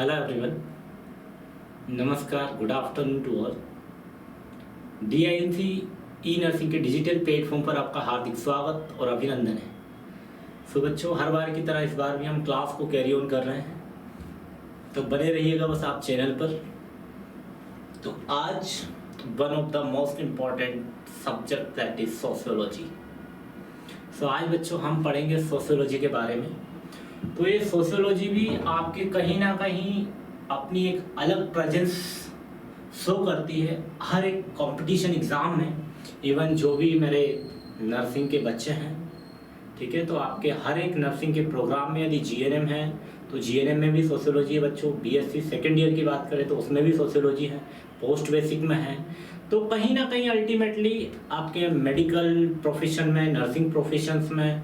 Hello everyone, नमस्कार, good afternoon to all. DINC E nursing के digital platform पर आपका हार्दिक स्वागत और अभिनंदन है। सो बच्चों, हर बार की तरह इस बार भी हम क्लास को कैरी ऑन कर रहे हैं, तो बने रहिएगा बस आप चैनल पर। तो आज one of the most important subject that is sociology. So आज बच्चों हम पढ़ेंगे सोशियोलॉजी के बारे में। तो ये सोशियोलॉजी भी आपके कहीं ना कहीं अपनी एक अलग प्रेजेंस शो करती है हर एक कंपटीशन एग्ज़ाम में। इवन जो भी मेरे नर्सिंग के बच्चे हैं, ठीक है, तो आपके हर एक नर्सिंग के प्रोग्राम में यदि GNM है तो GNM में भी सोशियोलॉजी है बच्चों। BSc सेकेंड ईयर की बात करें तो उसमें भी सोशियोलॉजी है, पोस्ट बेसिक में है। तो कहीं ना कहीं अल्टीमेटली आपके मेडिकल प्रोफेशन में, नर्सिंग प्रोफेशंस में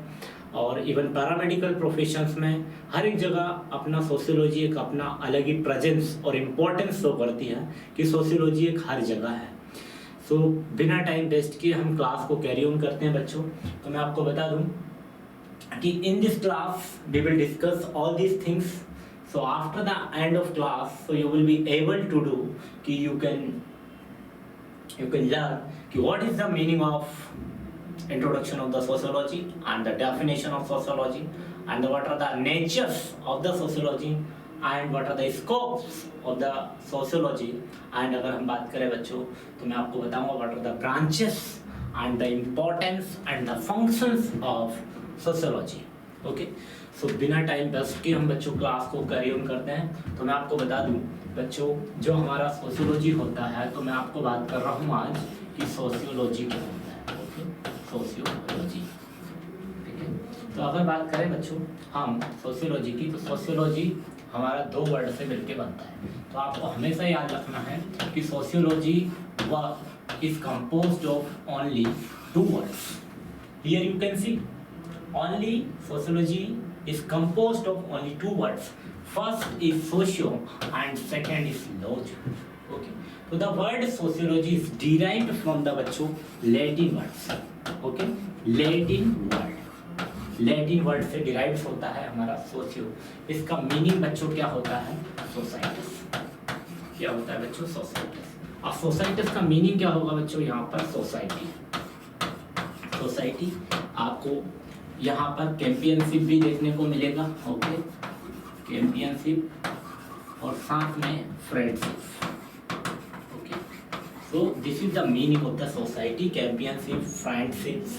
और इवन पैरामेडिकल प्रोफेशंस में हर एक जगह अपना सोशियोलॉजी एक अपना अलग ही प्रेजेंस और इम्पोर्टेंस शो करती है कि सोशियोलॉजी एक हर जगह है। सो बिना टाइम वेस्ट किए हम क्लास को कैरी ऑन करते हैं बच्चों। तो मैं आपको बता दूं कि in this class we will discuss all these things. So after the end of class so you will be able to do कि यू कैन लर्न कि what is the meaning of introduction of the sociology and the definition of sociology and what are the natures of the sociology and what are the scopes of the sociology। and अगर हम बात करें बच्चों तो मैं आपको बताऊंगा what are the branches and the importance and the functions of sociology। okay, so बिना टाइम वेस्ट के हम बच्चों क्लास को कैरी ऑन करते हैं। तो मैं आपको बता दूं बच्चों, जो हमारा सोशियोलॉजी होता है, तो मैं आपको बात कर रहा हूँ आज कि सोशियोलॉजी क्या होता है। सोशियोलॉजी, ठीक है। तो अगर बात करें बच्चों हम सोशियोलॉजी की, तो सोशियोलॉजी हमारा दो वर्ड से मिलकर बनता है। तो आपको हमेशा याद रखना है कि sociology is composed of only two words. Here you can see only sociology is composed of only two words. First is socio and second is logy. Okay, तो the word sociology is derived from the बच्चों Latin words. Okay, Latin word से derived होता है हमारा socio. इसका meaning बच्चों क्या होता है? सोसाइटिस। क्या होता है बच्चों? सोसाइटिस। अब सोसाइटिस का मीनिंग क्या होगा बच्चों? यहाँ पर सोसाइटी। सोसाइटी आपको यहाँ पर चैंपियनशिप भी देखने को मिलेगा। ओके, चैंपियनशिप और साथ में friendship. So this is the meaning of the society, championship, friendships,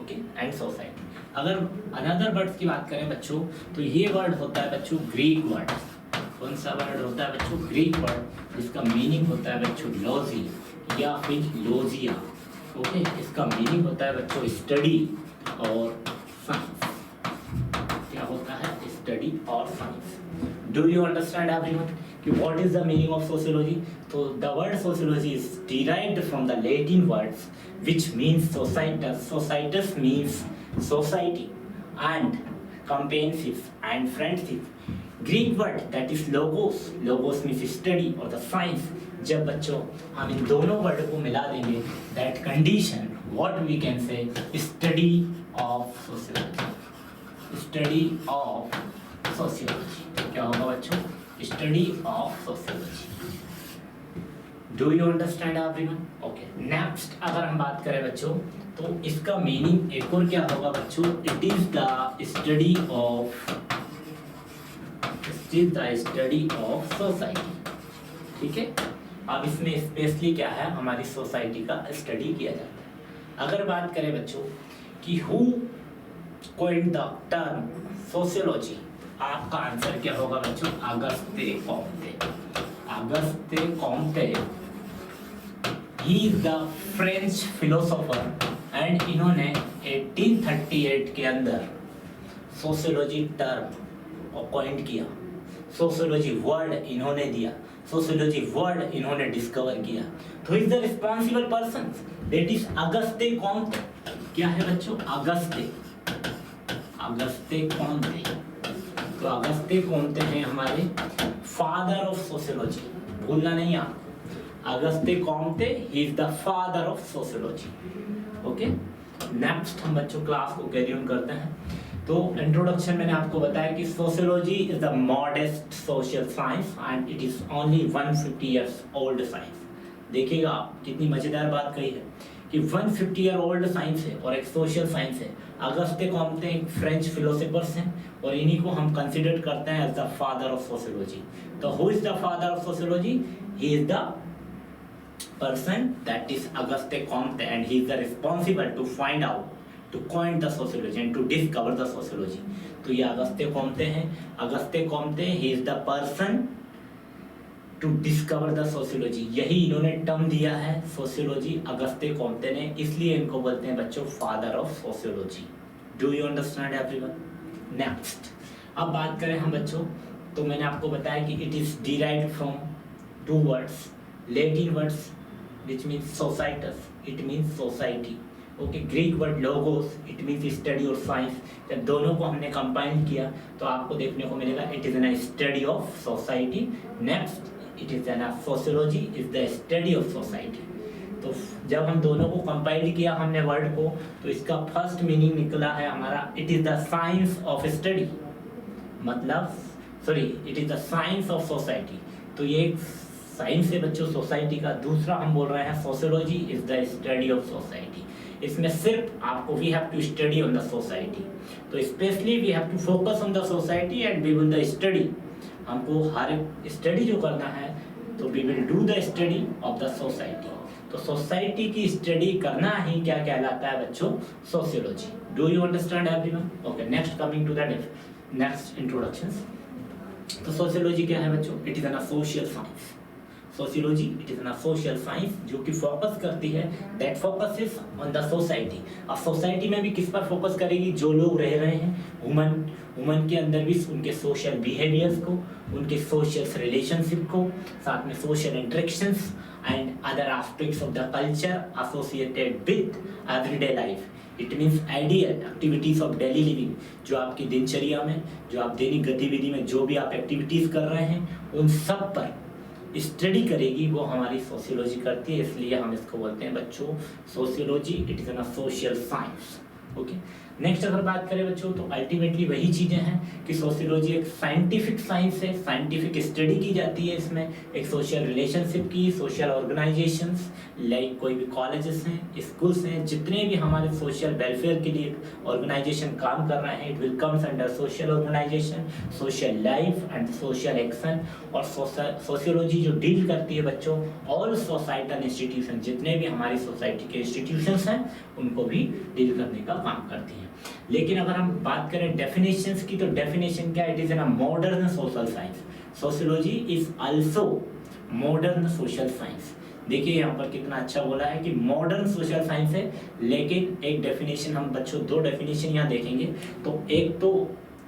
okay, and society। अगर another words की बात करें बच्चों तो ये वर्ड होता है बच्चों ग्रीक वर्ड। कौन सा वर्ड होता है बच्चों? ग्रीक वर्ड, जिसका मीनिंग होता है बच्चों लॉजी या फिर लोजिया। ओके, इसका मीनिंग होता है बच्चों स्टडी और साइंस। क्या होता है? स्टडी और science. Do you understand everyone कि what is the meaning of sociology? So the word sociology is derived from the Latin words which means societas. Societas means society and companionship and friendship। Greek word that is logos। Logos means study or the science। जब बच्चों हम इन दोनों word को मिला देंगे that condition what we can say study of sociology। Study of sociology क्या होगा बच्चों? Study of sociology। Do you understand everyone? Okay, next अगर हम बात करें बच्चों तो इसका मीनिंग एक और क्या होगा बच्चों? It is the study of society। ठीक है, अब इसमें स्पेशली क्या है? हमारी सोसाइटी का स्टडी किया जाता है। अगर बात करें बच्चों कि who coined the term sociology, आपका आंसर क्या होगा बच्चों? Auguste Comte. अगस्ते कॉम्टे ही is the French philosopher and इन्होंने 1838 के अंदर सोशियोलॉजी टर्म कॉइंड किया। सोशियोलॉजी वर्ड इन्होंने दिया, सोशियोलॉजी वर्ड इन्होंने डिस्कवर किया। तो is the responsible person that is Auguste Comte. क्या है बच्चों? Auguste Comte. तो अगस्ते कॉम्टे हैं हमारे फादर ऑफ सोशियोलॉजी। भूलना नहीं आप, अगस्ते कॉम्टे ही is the father of sociology. Okay, next हम बच्चों क्लास को कैरी ऑन करते हैं। तो इंट्रोडक्शन मैंने आपको बताया कि sociology is the modest social science and it is only 150 years old science. देखिएगा आप कितनी मजेदार बात कही है कि 150 ईयर ओल्ड साइंस है और एक सोशल साइंस है। अगस्ते कॉम्टे एक फ्रेंच फिलोसोफर्स हैं और इन्हीं को हम कंसिडर करते हैं as the father of sociology. तो who is the father of sociology? He is the person that is Auguste Comte and he is the responsible to find out, to coin the sociology and to discover the sociology। तो ये अगस्ते Comte हैं। अगस्ते Comte he is the person to discover the sociology। यही इन्होंने term दिया है sociology अगस्ते Comte ने, इसलिए इनको बोलते हैं बच्चों father of sociology. Do you understand everyone? Next अब बात करें हम बच्चों, तो मैंने आपको बताया कि it is derived from two words, Latin words which means societas, it means society। Okay, Greek word logos, it means study और साइंस। जब दोनों को हमने कंबाइन किया तो आपको देखने को मिलेगा it is an study of society. Next, it is N sociology is the study of society. तो जब हम दोनों को कंपाइल किया हमने वर्ड को, तो इसका फर्स्ट मीनिंग निकला है हमारा it is the science of study, मतलब sorry it is the science of society. तो ये एक साइंस है बच्चों सोसाइटी का। दूसरा हम बोल रहे हैं sociology is the study of society. इसमें सिर्फ आपको we have to study on the society, तो specially we have to focus on the society and we will the study. हमको हर स्टडी जो करना है तो we will do the study of the society. तो सोसाइटी की स्टडी करना ही क्या कहलाता है बच्चों? Sociology. Do you understand everyone? Okay, next coming to the next introductions. तो सोशियोलॉजी क्या है बच्चों? It is an social science. Sociology it is an social science जो कि फोकस करती है, that focuses on the society. अब सोसाइटी में भी किस पर फोकस करेगी? जो लोग रह रहे हैं, वुमन के अंदर भी उनके सोशल बिहेवियर्स को, उनके सोशल रिलेशनशिप को, साथ में social interactions and other aspects of the culture associated with everyday life. It means ideal activities of daily living, जो आपकी दिनचर्या में, जो आप दैनिक गतिविधि में जो भी आप एक्टिविटीज कर रहे हैं उन सब पर स्टडी करेगी, वो हमारी सोशियोलॉजी करती है। इसलिए हम इसको बोलते हैं बच्चों sociology it is an social science. Okay, next अगर बात करें बच्चों तो अल्टीमेटली वही चीज़ें हैं कि सोशियोलॉजी एक साइंटिफिक साइंस है, साइंटिफिक स्टडी की जाती है इसमें, एक सोशल रिलेशनशिप की, सोशल ऑर्गेनाइजेशंस लाइक कोई भी कॉलेजेस हैं, स्कूल्स हैं, जितने भी हमारे सोशल वेलफेयर के लिए ऑर्गेनाइजेशन काम कर रहे हैं, it will comes under social organisation, social life and social action. और सोशियोलॉजी जो डील करती है बच्चों ऑल सोसाइटल इंस्टीट्यूशन, जितने भी हमारी सोसाइटी के इंस्टीट्यूशंस हैं उनको भी डील करने का काम करती है। लेकिन अगर हम बात करें डेफिनेशंस की, तो डेफिनेशन क्या? It is N modern social science. Sociology is also modern social science. देखिए यहाँ पर कितना अच्छा बोला है कि मॉडर्न सोशल साइंस है, लेकिन एक डेफिनेशन हम बच्चों दो डेफिनेशन यहाँ देखेंगे। तो एक तो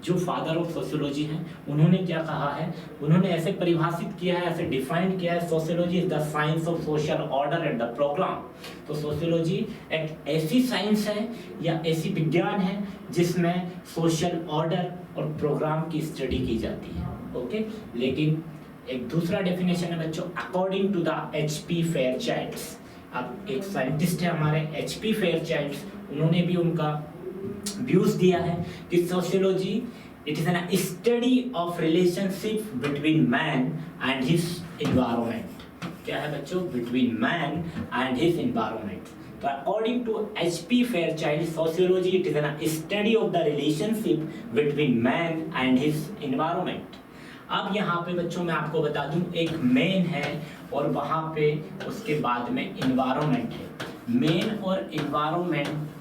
जो फादर ऑफ सोशियोलॉजी हैं उन्होंने क्या कहा है, उन्होंने ऐसे परिभाषित किया है, ऐसे डिफाइन किया है, sociology is the science of social order and the programme. तो सोशियोलॉजी एक ऐसी साइंस है या ऐसी विज्ञान है जिसमें सोशल ऑर्डर और प्रोग्राम की स्टडी की जाती है। ओके, लेकिन एक दूसरा डेफिनेशन है बच्चों according to the HP Fairchild. अब एक साइंटिस्ट है हमारे HP फेयरचाइल्ड, उन्होंने भी उनका व्यूज दिया है कि sociology it is an study of relationship between man and his environment. क्या है बच्चों? Between man and his environment. तो according to HP Fairchild sociology it is an study of the relationship between man and his environment. अब यहाँ पे बच्चों मैं आपको बता दूं एक मैन है और वहाँ पे उसके बाद में एनवायरनमेंट है। मैन और एनवायरनमेंट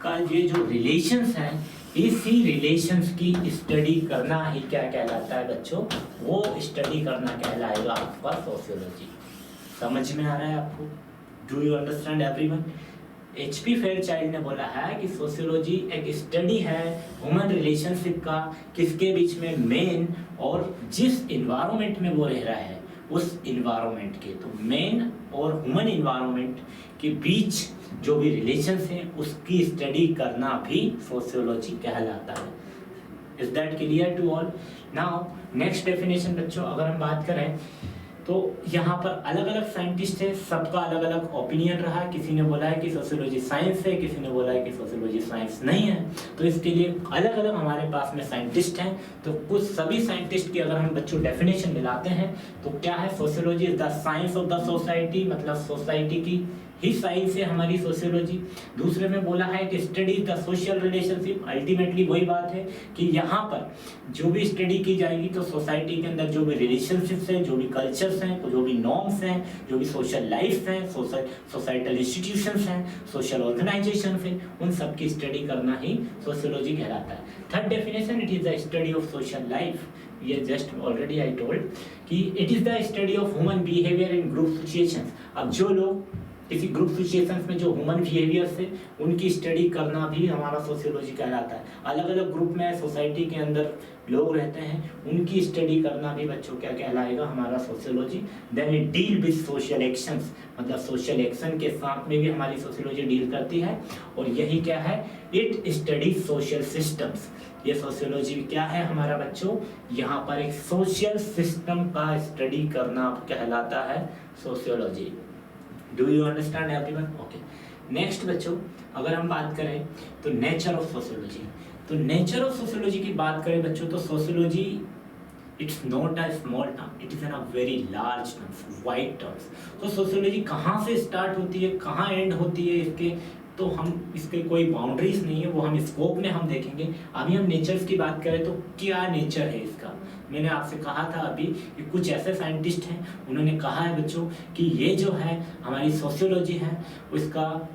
का ये जो रिलेशंस हैं, इसी रिलेशंस की स्टडी करना ही क्या कहलाता है बच्चों? वो स्टडी करना कहलाएगा आपका सोशियोलॉजी। समझ में आ रहा है आपको? Do you understand everyone? HP Fairchild ने बोला है कि सोशियोलॉजी एक स्टडी है ह्यूमन रिलेशनशिप का, किसके बीच में? मेन और जिस इन्वायरमेंट में वो रह रहा है उस इन्वायरमेंट के। तो मेन और ह्यूमन इन्वायरमेंट के बीच जो भी रिलेशंस हैं उसकी स्टडी करना भी सोशियोलॉजी कहलाता है। Is that clear to all? Now next definition बच्चों अगर हम बात करें तो यहाँ पर अलग अलग साइंटिस्ट हैं, सबका अलग अलग ओपिनियन रहा है। किसी ने बोला है कि सोशियोलॉजी साइंस है, किसी ने बोला है कि सोशियोलॉजी साइंस नहीं है। तो इसके लिए अलग अलग हमारे पास में साइंटिस्ट हैं। तो कुछ सभी साइंटिस्ट की अगर हम बच्चों डेफिनेशन मिलाते हैं तो क्या है, sociology is the science of the society, मतलब सोसाइटी की ही साइंस है हमारी सोशियोलॉजी। दूसरे में बोला है कि study the social relationship, ultimately वही बात है कि यहाँ पर जो भी स्टडी की जाएगी तो सोसाइटी के अंदर जो भी रिलेशनशिप्स हैं, जो भी कल्चर्स हैं, जो भी नॉर्म्स हैं, जो भी सोशल लाइफ हैं, सोसाइटल इंस्टीट्यूशंस हैं, सोशल ऑर्गेनाइजेशन हैं, उन सब की स्टडी करना ही सोशियोलॉजी कहलाता है। Third definition, it is the study of social life. ये जस्ट ऑलरेडी आई टोल्ड कि it is the study of human behaviour in group situations. अब जो लोग किसी ग्रुप सिचुएशंस में जो ह्यूमन बिहेवियर से उनकी स्टडी करना भी हमारा सोशियोलॉजी कहलाता है। अलग अलग ग्रुप में सोसाइटी के अंदर लोग रहते हैं, उनकी स्टडी करना भी बच्चों क्या कहलाएगा, हमारा sociology. Then it deal with social actions, मतलब सोशल एक्शन के साथ में भी हमारी सोशियोलॉजी डील करती है। और यही क्या है, इट स्टडी सोशल सिस्टम्स। ये सोशियोलॉजी क्या है हमारा बच्चों, यहाँ पर एक सोशल सिस्टम का स्टडी करना कहलाता है sociology. Do you understand everyone? Okay. Next बच्चों, अगर हम बात करें तो नेचर ऑफ सोशियोलॉजी, तो नेचर ऑफ सोशियोलॉजी की बात करें बच्चों तो sociology it's not a small term, it is N a very large terms, wide terms. तो सोशियोलॉजी कहाँ से स्टार्ट होती है, कहाँ एंड होती है, इसके तो हम इसके कोई बाउंड्रीज नहीं है, वो हम स्कोप में हम देखेंगे। अभी हम नेचर्स की बात करें तो क्या नेचर है इसका, मैंने आपसे कहा था अभी कि कुछ ऐसे साइंटिस्ट हैं, उन्होंने कहा है बच्चों कि ये जो है हमारी सोशियोलॉजी है उसका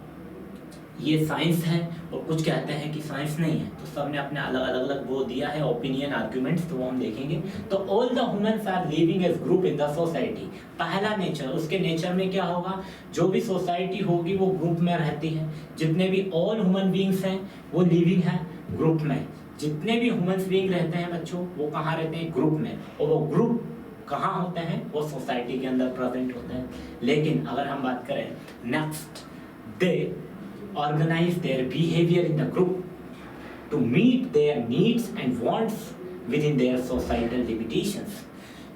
ये साइंस है, और कुछ कहते हैं कि साइंस नहीं है। तो सबने अपने अलग अलग वो दिया है ओपिनियन, आर्गुमेंट्स, तो वो हम देखेंगे। तो all the humans are living as group in the society. पहला नेचर, उसके नेचर में क्या होगा, जो भी सोसाइटी होगी वो ग्रुप में रहती है। जितने भी ऑल ह्यूमन बीइंग्स हैं वो लिविंग है ग्रुप में। जितने भी ह्यूमन बीइंग रहते हैं बच्चों वो कहाँ रहते हैं, ग्रुप में। और वो ग्रुप कहाँ होते हैं, वो सोसाइटी के अंदर प्रेजेंट होते हैं। लेकिन अगर हम बात करें next, they organize their behavior in the group to meet their needs and wants within their societal limitations।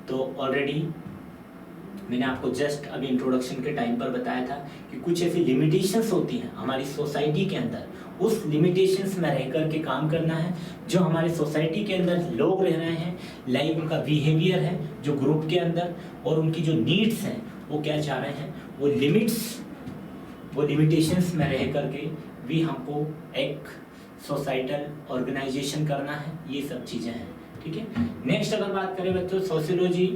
तो ऑलरेडी मैंने आपको जस्ट अभी इंट्रोडक्शन के टाइम पर बताया था कि कुछ ऐसी लिमिटेशंस होती हैं हमारी सोसाइटी के अंदर, उस लिमिटेशंस में रह कर के काम करना है। जो हमारे सोसाइटी के अंदर लोग रह रहे हैं, लाइक उनका बिहेवियर है जो ग्रुप के अंदर, और उनकी जो नीड्स हैं वो क्या चाह रहे हैं, वो लिमिटेशंस में रह करके भी हमको एक सोसाइटल ऑर्गेनाइजेशन करना है। ये सब चीज़ें हैं, ठीक है। नेक्स्ट अगर बात करें बच्चों, sociology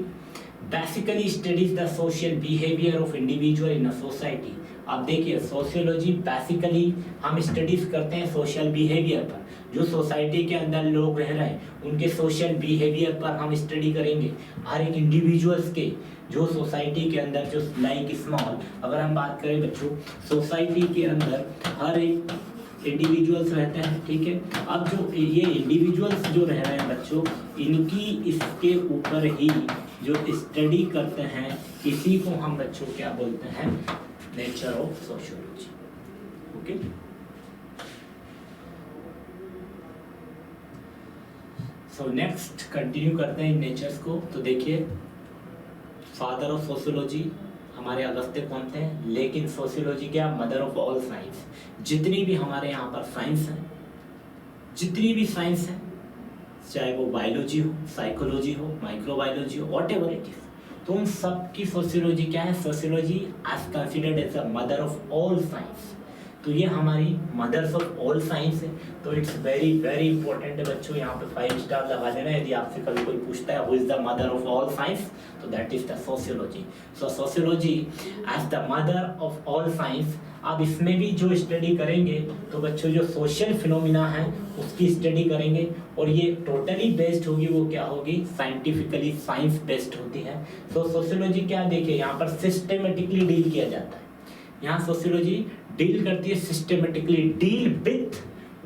basically studies the social behaviour of individual in a society. आप देखिए सोशियोलॉजी बेसिकली हम स्टडीज करते हैं सोशल बिहेवियर पर, जो सोसाइटी के अंदर लोग रह रहे हैं उनके सोशल बिहेवियर पर हम स्टडी करेंगे। हर एक इंडिविजुअल्स के जो सोसाइटी के अंदर जो लाइक स्मॉल, अगर हम बात करें बच्चों सोसाइटी के अंदर हर एक इंडिविजुअल्स रहते हैं, ठीक है। अब जो ये इंडिविजुअल्स जो रह रहे हैं बच्चों, इनकी इसके ऊपर ही जो स्टडी करते हैं, इसी को हम बच्चों क्या बोलते हैं, nature of sociology. Okay, so next continue करते हैं नेचर्स को। तो देखिए फादर ऑफ सोशियोलॉजी हमारे अगस्त्य कॉम्टे हैं, लेकिन सोशियोलॉजी क्या, मदर ऑफ ऑल साइंस। जितनी भी हमारे यहाँ पर साइंस हैं, जितनी भी साइंस हैं, चाहे वो बायोलॉजी हो, साइकोलॉजी हो, माइक्रोबायोलॉजी हो, वॉट एवर इट इज, तो उन सब की सोशियोलॉजी क्या है, sociology as considered as a mother of all science. तो ये हमारी मदर्स ऑफ ऑल साइंस है। तो इट्स वेरी वेरी इंपॉर्टेंट है बच्चों, यहाँ पे 5 स्टार लगा देना। यदि आपसे कभी कोई पूछता है who is the mother of all science, तो that is the sociology. So sociology as the mother of all science. अब इसमें भी जो स्टडी करेंगे तो बच्चों जो सोशल फिनोमिना है उसकी स्टडी करेंगे, और ये टोटली बेस्ड होगी, वो क्या होगी, साइंटिफिकली साइंस बेस्ड होती है। सो सोशियोलॉजी क्या, देखिए यहाँ पर सिस्टेमेटिकली डील किया जाता है। यहाँ सोशियोलॉजी डील करती है systematically, deal with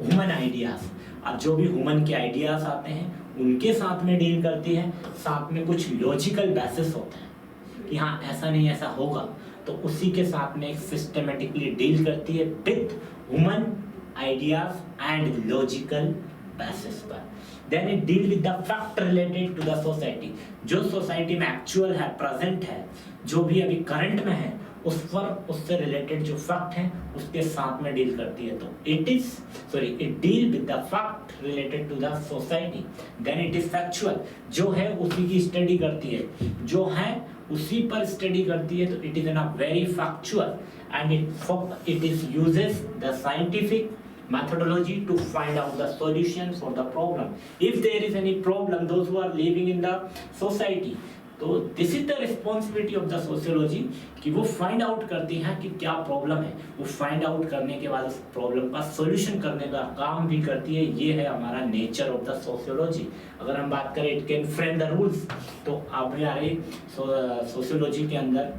human ideas. अब जो भी ह्यूमन के आइडियाज आते हैं उनके साथ में डील करती है, साथ में कुछ लॉजिकल बेसिस होते हैं कि हाँ ऐसा नहीं ऐसा होगा, तो उसी के साथ में सिस्टेमेटिकली डील करती है with human ideas and logical basis पर। Then it deal with the fact related to the society, जो सोसाइटी में एक्चुअल है, प्रेजेंट है, जो भी अभी करंट में है, उस पर उससे रिलेटेड जो फैक्ट है उसके साथ में डील करती है। तो it deal with the fact related to the society. Then it is factual, जो है उसी की स्टडी करती है, जो है उसी पर स्टडी करती है। तो it is N a very factual and it is uses the scientific methodology to find out the solution for the problem. If there is any problem, those who are living in the society, तो this is the responsibility of the sociology कि वो find out करती हैं कि क्या problem है। वो find out करने के बाद उस प्रॉब्लम का सोल्यूशन करने का काम भी करती है। ये है हमारा नेचर ऑफ द सोशियोलॉजी। अगर हम बात करें it can frame the rules, तो अब हमारे सोशियोलॉजी के अंदर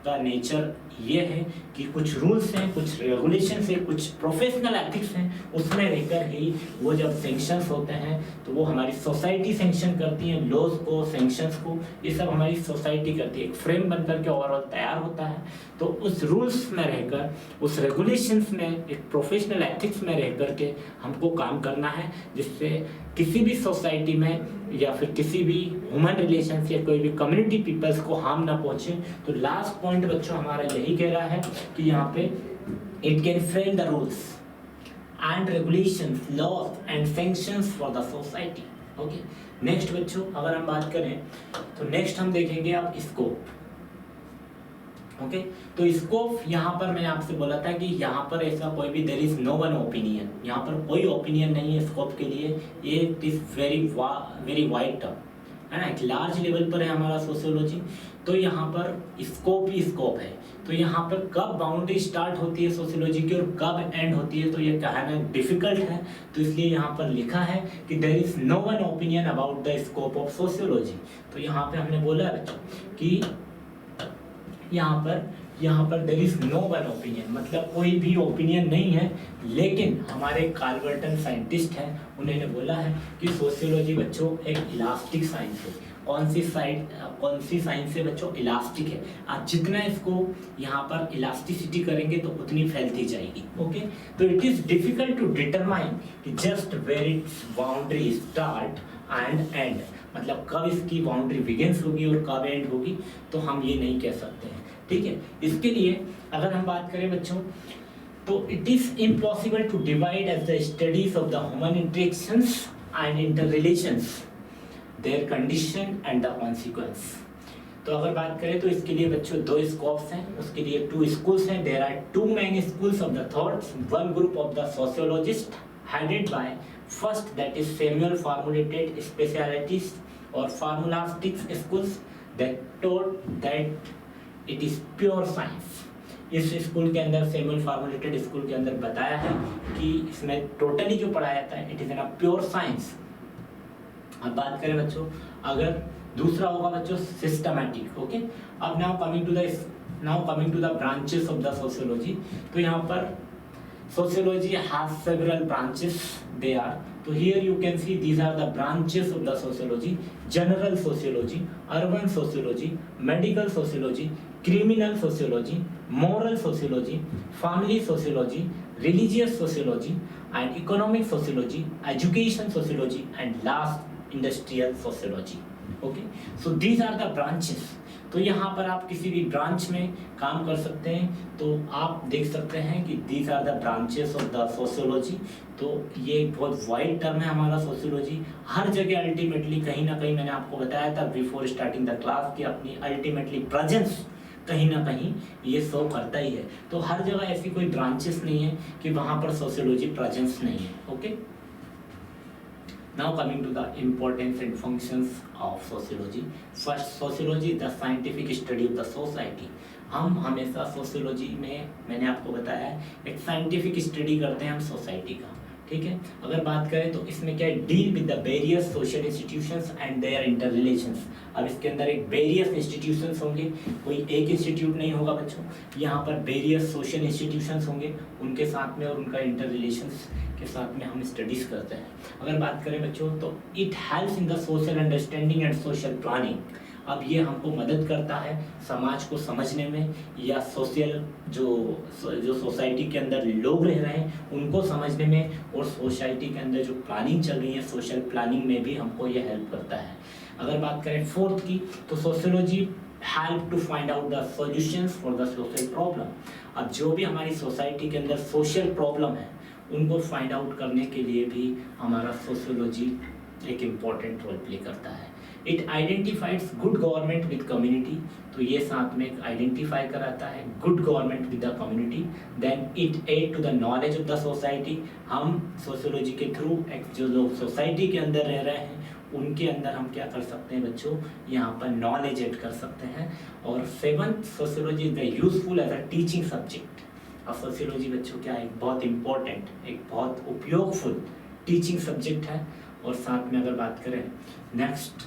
का नेचर ये है कि कुछ रूल्स हैं, कुछ रेगुलेशंस हैं, कुछ प्रोफेशनल एथिक्स हैं, उसमें रहकर ही वो जब सैंक्शंस होते हैं तो वो हमारी सोसाइटी सैंक्शन करती है, लॉज को, सैंक्शंस को, ये सब हमारी सोसाइटी करती है। एक फ्रेम बनकर के ओवरऑल तैयार होता है। तो उस रूल्स में रहकर, उस रेगुलेशंस में, एक प्रोफेशनल एथिक्स में रह करके हमको काम करना है, जिससे किसी भी सोसाइटी में या फिर किसी भी ह्यूमन रिलेशंस या कोई भी कम्युनिटी पीपल्स को हार्म ना पहुंचे। तो लास्ट पॉइंट बच्चों हमारा यही कह रहा है कि यहाँ पे it can frame the rules and regulations, laws and sanctions for the society. Okay, next बच्चों अगर हम बात करें तो नेक्स्ट हम देखेंगे अब स्कोप। ओके, तो स्कोप यहाँ पर मैंने आपसे बोला था कि यहाँ पर ऐसा कोई भी there is no one opinion, यहाँ पर कोई ओपिनियन नहीं है स्कोप के लिए। ये it is very wide term है ना, एक लार्ज लेवल पर है हमारा सोशियोलॉजी। तो यहाँ पर स्कोप ही स्कोप है। तो यहाँ पर कब बाउंड्री स्टार्ट होती है सोशियोलॉजी की और कब एंड होती है, तो ये कहना डिफिकल्ट है। तो इसलिए यहाँ पर लिखा है कि there is no one opinion about the scope of sociology. तो यहाँ पे हमने बोला है बच्चों कि यहाँ पर there is no one opinion, मतलब कोई भी ओपिनियन नहीं है। लेकिन हमारे कार्लबर्टन साइंटिस्ट हैं, उन्होंने बोला है कि सोशियोलॉजी बच्चों एक इलास्टिक साइंस है। कौन सी साइंस है बच्चों? इलास्टिक है। आप जितना इसको यहाँ पर इलास्टिसिटी करेंगे तो उतनी फैलती जाएगी। ओके, तो it is difficult to determine कि just where its boundary start and end, मतलब कब इसकी बाउंड्री बिगिंस होगी और कब एंड होगी, तो हम ये नहीं कह सकते हैं। ठीक है, इसके लिए अगर हम बात करें बच्चों तो it is impossible to divide as the studies of the human interactions and interrelations, their condition and the consequence. तो अगर बात करें तो इसके लिए बच्चों दो स्कोप्स हैं, उसके लिए टू स्कूल्स हैं। There are two main schools of the thoughts, one group of the sociologist headed by first that is Samuel formulated specialities or formulastics schools that taught that it is pure science। इस school के अंदर Samuel formulated school के अंदर बताया है कि इसमें totally जो पढ़ाया जाता है it is an pure science. अब बात करें बच्चों, अगर दूसरा होगा बच्चों सिस्टमैटिक। ओके, अब now coming to the branches of the sociology. तो यहाँ पर sociology has several branches. They are, so here you can see these are the branches of the sociology: general sociology, urban sociology, medical sociology, criminal sociology, moral sociology, family sociology, religious sociology, and economic sociology, education sociology, and last industrial sociology। Okay, so these are the branches। तो यहाँ पर आप किसी भी branch में काम कर सकते हैं। तो आप देख सकते हैं कि these are the branches of the sociology. तो ये एक बहुत वाइड टर्म है हमारा सोशियोलॉजी। हर जगह अल्टीमेटली कहीं ना कहीं, मैंने आपको बताया था बिफोर स्टार्टिंग द क्लास, कि अपनी अल्टीमेटली प्रेजेंस कहीं ना कहीं ये शो करता ही है। तो हर जगह ऐसी कोई ब्रांचेस नहीं है कि वहाँ पर सोशियोलॉजी प्रेजेंस नहीं है। Okay, now coming to the importance and functions of sociology। first, sociology is the scientific study of the society। हम हमेशा सोशियोलॉजी में, मैंने आपको बताया है, एक साइंटिफिक स्टडी करते हैं हम सोसाइटी का। ठीक है, अगर बात करें तो इसमें क्या है, deal with the various social institutions and their inter relations. अब इसके अंदर एक वेरियस इंस्टीट्यूशंस होंगे, कोई एक इंस्टीट्यूट नहीं होगा बच्चों, यहाँ पर वेरियस सोशल इंस्टीट्यूशंस होंगे, उनके साथ में और उनका इंटर रिलेशंस के साथ में हम स्टडीज करते हैं। अगर बात करें बच्चों तो it helps in the social understanding and social planning. अब ये हमको मदद करता है समाज को समझने में, या सोशल जो सोसाइटी के अंदर लोग रह रहे हैं उनको समझने में, और सोसाइटी के अंदर जो प्लानिंग चल रही है सोशल प्लानिंग में भी हमको ये हेल्प करता है। अगर बात करें फोर्थ की, तो sociology help to find out the solutions for the social problem. अब जो भी हमारी सोसाइटी के अंदर सोशल प्रॉब्लम है उनको फाइंड आउट करने के लिए भी हमारा सोशियोलॉजी एक इम्पॉर्टेंट रोल प्ले करता है। It identifies good government with community, तो ये साथ में आइडेंटिफाई कराता है good government with the community. Then it add to the knowledge of the society, हम सोशियोलॉजी के थ्रू जो लोग सोसाइटी के अंदर रह रहे हैं उनके अंदर हम क्या कर सकते हैं बच्चों, यहाँ पर नॉलेज ऐड कर सकते हैं। और seventh, sociology is the useful as a teaching subject. अब सोशियोलॉजी बच्चों क्या है, एक बहुत इंपॉर्टेंट, एक बहुत उपयोगफुल टीचिंग सब्जेक्ट है। और साथ में अगर बात करें नेक्स्ट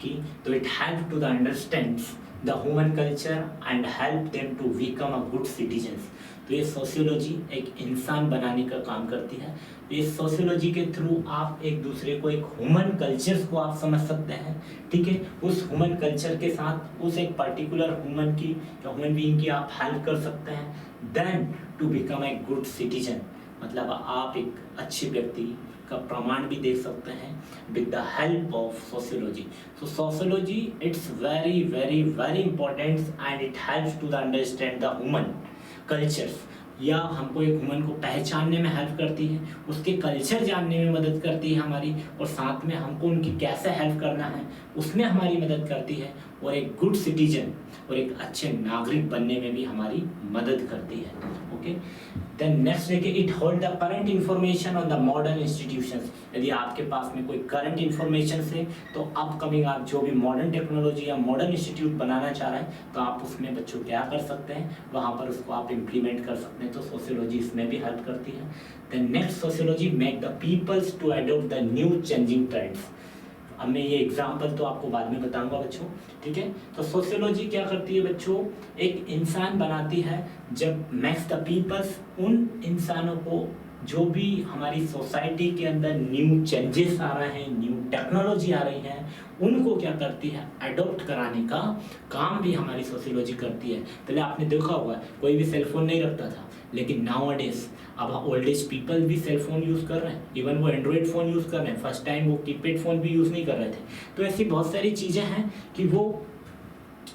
की, तो it help to the understands the human culture and help them to become a good citizens. तो ये सोशियोलॉजी एक इंसान बनाने का काम करती है। इस सोशियोलॉजी के थ्रू आप एक दूसरे को, एक ह्यूमन कल्चर्स को आप समझ सकते हैं, ठीक है। उस ह्यूमन कल्चर के साथ उस एक पर्टिकुलर ह्यूमन की या ह्यूमन बीइंग की आप हेल्प कर सकते हैं। Then to become a good citizen, मतलब आप एक अच्छे व्यक्ति का प्रमाण भी देख सकते हैं with the help of sociology. So sociology it's very very very important and it helps to the understand the human cultures, या हमको एक ह्यूमन को पहचानने में हेल्प करती है, उसके कल्चर जानने में मदद करती है हमारी, और साथ में हमको उनकी कैसे हेल्प करना है उसमें हमारी मदद करती है, और एक गुड सिटीजन और एक अच्छे नागरिक बनने में भी हमारी मदद करती है। ओके, देन नेक्स्ट है कि it hold the current information on the modern institutions. यदि आपके पास में कोई करंट इंफॉर्मेशन है तो अपकमिंग आप जो भी मॉडर्न टेक्नोलॉजी या मॉडर्न इंस्टीट्यूट बनाना चाह रहे हैं तो आप उसमें बच्चों क्या कर सकते हैं, वहाँ पर उसको आप इम्प्लीमेंट कर सकते हैं। तो सोशियोलॉजी इसमें भी हेल्प करती है। Then next, sociology make the peoples to adopt the new changing trends. अब मैं ये एग्जाम्पल तो आपको बाद में बताऊंगा बच्चों, ठीक है। तो सोशियोलॉजी क्या करती है बच्चों, एक इंसान बनाती है जब मेक्स द पीपल्स, उन इंसानों को जो भी हमारी सोसाइटी के अंदर न्यू चेंजेस आ रहे हैं, न्यू टेक्नोलॉजी आ रही है, उनको क्या करती है, अडॉप्ट कराने का काम भी हमारी सोशियोलॉजी करती है। पहले आपने देखा होगा कोई भी सेलफोन नहीं रखता था, लेकिन नाउ डेज अब ओल्ड एज पीपल भी सेल फोन यूज़ कर रहे हैं, इवन वो एंड्रॉयड फ़ोन यूज़ कर रहे हैं। फर्स्ट टाइम वो कीपैड फ़ोन भी यूज़ नहीं कर रहे थे। तो ऐसी बहुत सारी चीज़ें हैं कि वो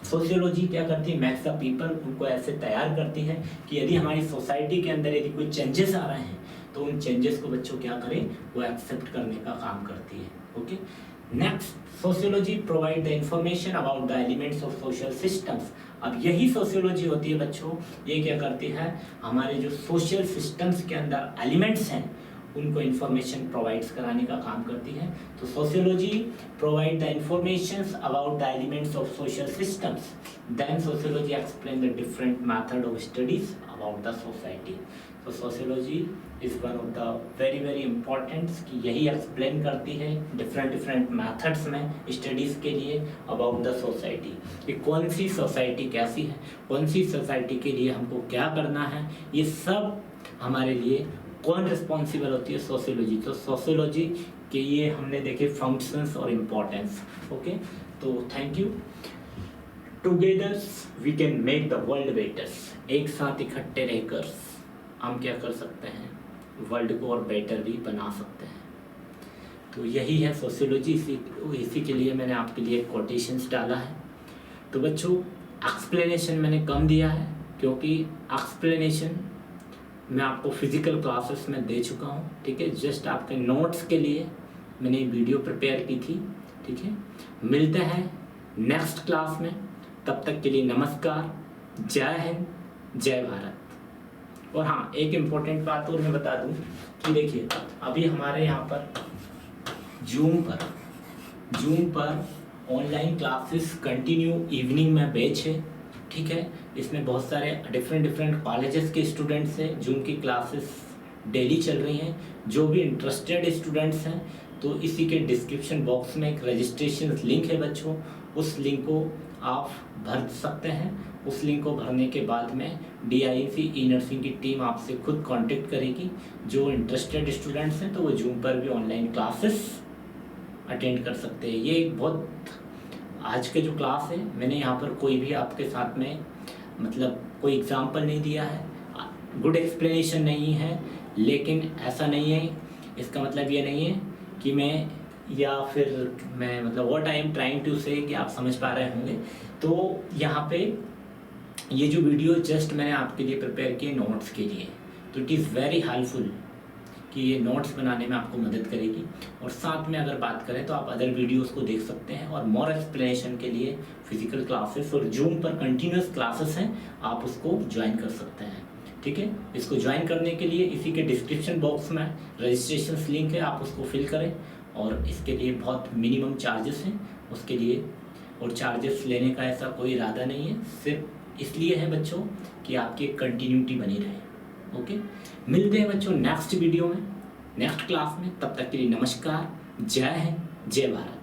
सोशियोलॉजी क्या करती है, मैक्स द पीपल, उनको ऐसे तैयार करती है कि यदि हमारी सोसाइटी के अंदर यदि कोई चेंजेस आ रहे हैं तो उन चेंजेस को बच्चों क्या करें, वो एक्सेप्ट करने का काम करती है। Okay, next, sociology provide the information about the elements of social systems. अब यही सोशियोलॉजी होती है बच्चों, ये क्या करती है, हमारे जो सोशल सिस्टम्स के अंदर एलिमेंट्स हैं उनको इंफॉर्मेशन प्रोवाइड्स कराने का काम करती है। तो sociology provide the informations about the elements of social systems, then sociology explain the different method of studies about the society. तो sociology is one of the very very important, कि यही explain करती है डिफरेंट मेथड्स में studies के लिए about the society, कि कौन सी सोसाइटी कैसी है, कौन सी सोसाइटी के लिए हमको क्या करना है, ये सब हमारे लिए कौन रिस्पॉन्सिबल होती है, सोशियोलॉजी। तो सोशियोलॉजी के ये हमने देखे फंक्शंस और इम्पोर्टेंस। ओके, तो thank you. Together we can make the world better. एक साथ इकट्ठे रहकर हम क्या कर सकते हैं, वर्ल्ड को और बेटर भी बना सकते हैं। तो यही है सोशियोलॉजी। इसी के लिए मैंने आपके लिए कोटेशंस डाला है। तो बच्चों एक्सप्लेनेशन मैंने कम दिया है, क्योंकि एक्सप्लेनेशन मैं आपको फिजिकल क्लासेस में दे चुका हूँ, ठीक है। जस्ट आपके नोट्स के लिए मैंने वीडियो प्रिपेयर की थी, ठीक है। मिलते हैं नेक्स्ट क्लास में, तब तक के लिए नमस्कार, जय हिंद, जय भारत। और हाँ, एक इम्पोर्टेंट बात और मैं बता दूं कि देखिए अभी हमारे यहाँ पर जूम पर ऑनलाइन क्लासेस कंटिन्यू इवनिंग में बैच है, ठीक है। इसमें बहुत सारे डिफरेंट कॉलेजेस के स्टूडेंट्स हैं, जूम की क्लासेस डेली चल रही हैं। जो भी इंटरेस्टेड स्टूडेंट्स हैं तो इसी के डिस्क्रिप्शन बॉक्स में एक रजिस्ट्रेशन लिंक है बच्चों, उस लिंक को आप भर सकते हैं। उस लिंक को भरने के बाद में DINC ई नर्सिंग की टीम आपसे खुद कांटेक्ट करेगी। जो इंटरेस्टेड स्टूडेंट्स हैं तो वो जूम पर भी ऑनलाइन क्लासेस अटेंड कर सकते हैं। ये एक बहुत आज के जो क्लास है मैंने यहाँ पर कोई भी आपके साथ में मतलब कोई एग्जाम्पल नहीं दिया है, गुड एक्सप्लेनेशन नहीं है, लेकिन ऐसा नहीं है, इसका मतलब ये नहीं है कि मैं या फिर मैं मतलब what I am trying to say कि आप समझ पा रहे होंगे। तो यहाँ पे ये जो वीडियो जस्ट मैंने आपके लिए प्रिपेयर किए नोट्स के लिए, तो इट इज़ वेरी हेल्पफुल कि ये नोट्स बनाने में आपको मदद करेगी। और साथ में अगर बात करें तो आप अदर वीडियोस को देख सकते हैं, और मोर एक्सप्लेनेशन के लिए फिजिकल क्लासेस और जूम पर कंटिन्यूस क्लासेस हैं, आप उसको ज्वाइन कर सकते हैं। ठीक है, इसको ज्वाइन करने के लिए इसी के डिस्क्रिप्शन बॉक्स में रजिस्ट्रेशन लिंक है, आप उसको फिल करें। और इसके लिए बहुत मिनिमम चार्जेस हैं उसके लिए, और चार्जेस लेने का ऐसा कोई इरादा नहीं है, सिर्फ इसलिए है बच्चों कि आपकी कंटिन्यूटी बनी रहे। ओके, मिलते हैं बच्चों नेक्स्ट वीडियो में, नेक्स्ट क्लास में। तब तक के लिए नमस्कार, जय हिंद, जय भारत।